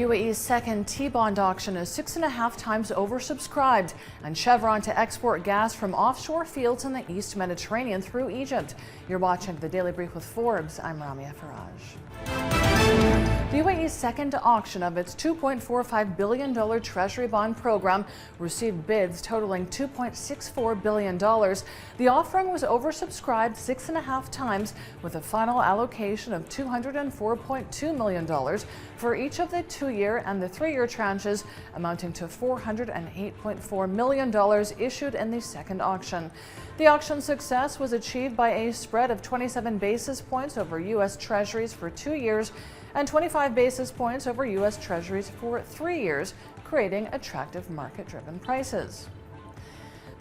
UAE's second T-bond auction is 6.5 times oversubscribed, and Chevron to export gas from offshore fields in the East Mediterranean through Egypt. You're watching the Daily Brief with Forbes. I'm Ramia Farrage. The UAE's second auction of its $2.45 billion Treasury Bond program received bids totaling $2.64 billion. The offering was oversubscribed 6.5 times, with a final allocation of $204.2 million for each of the 2-year and the 3-year tranches, amounting to $408.4 million issued in the second auction. The auction success was achieved by a spread of 27 basis points over US Treasuries for 2 years and 25 basis points over US Treasuries for 3 years, creating attractive market-driven prices.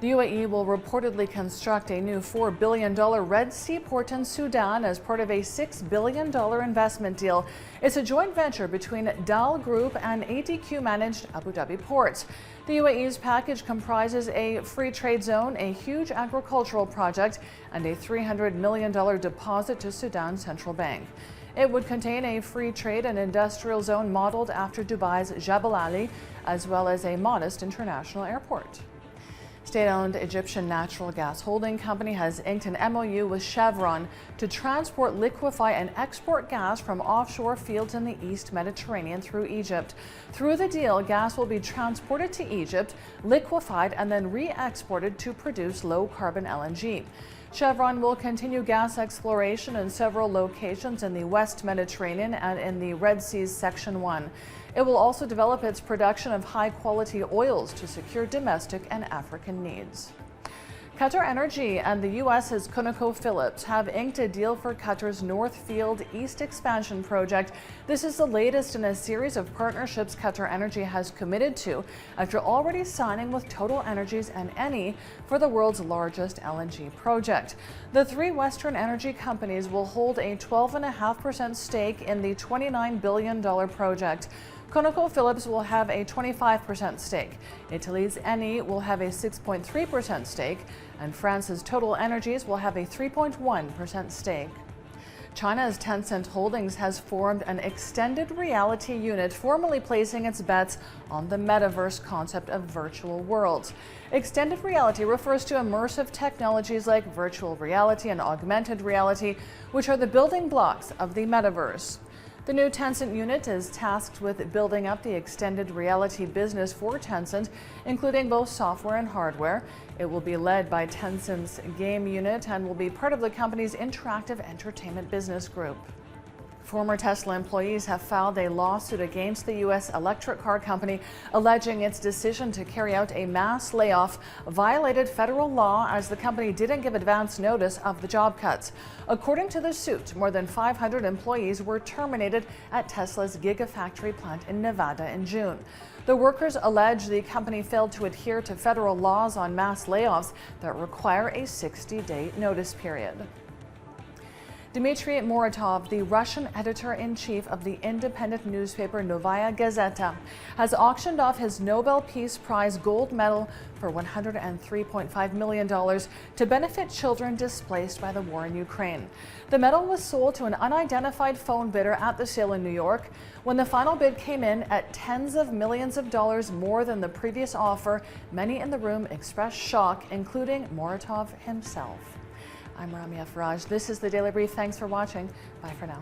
The UAE will reportedly construct a new $4 billion Red Sea port in Sudan as part of a $6 billion investment deal. It's a joint venture between Dal Group and ADQ-managed Abu Dhabi ports. The UAE's package comprises a free trade zone, a huge agricultural project, and a $300 million deposit to Sudan's central bank. It would contain a free trade and industrial zone modeled after Dubai's Jebel Ali, as well as a modest international airport. State-owned Egyptian natural gas holding company has inked an MOU with Chevron to transport, liquefy, and export gas from offshore fields in the East Mediterranean through Egypt. Through the deal, gas will be transported to Egypt, liquefied, and then re-exported to produce low-carbon LNG. Chevron will continue gas exploration in several locations in the West Mediterranean and in the Red Sea's Section 1. It will also develop its production of high-quality oils to secure domestic and African needs. Qatar Energy and the US's ConocoPhillips have inked a deal for Qatar's North Field East expansion project. This is the latest in a series of partnerships Qatar Energy has committed to after already signing with TotalEnergies and Eni for the world's largest LNG project. The three Western energy companies will hold a 12.5% stake in the $29 billion project. ConocoPhillips will have a 25% stake. Italy's Eni will have a 6.3% stake, and France's TotalEnergies will have a 3.1% stake. China's Tencent Holdings has formed an extended reality unit, formally placing its bets on the metaverse concept of virtual worlds. Extended reality refers to immersive technologies like virtual reality and augmented reality, which are the building blocks of the metaverse. The new Tencent unit is tasked with building up the extended reality business for Tencent, including both software and hardware. It will be led by Tencent's game unit and will be part of the company's interactive entertainment business group. Former Tesla employees have filed a lawsuit against the U.S. electric car company, alleging its decision to carry out a mass layoff violated federal law as the company didn't give advance notice of the job cuts. According to the suit, more than 500 employees were terminated at Tesla's Gigafactory plant in Nevada in June. The workers allege the company failed to adhere to federal laws on mass layoffs that require a 60-day notice period. Dmitry Muratov, the Russian editor-in-chief of the independent newspaper Novaya Gazeta, has auctioned off his Nobel Peace Prize gold medal for $103.5 million to benefit children displaced by the war in Ukraine. The medal was sold to an unidentified phone bidder at the sale in New York. When the final bid came in at tens of millions of dollars more than the previous offer, many in the room expressed shock, including Muratov himself. I'm Ramia Farrage. This is the Daily Brief. Thanks for watching. Bye for now.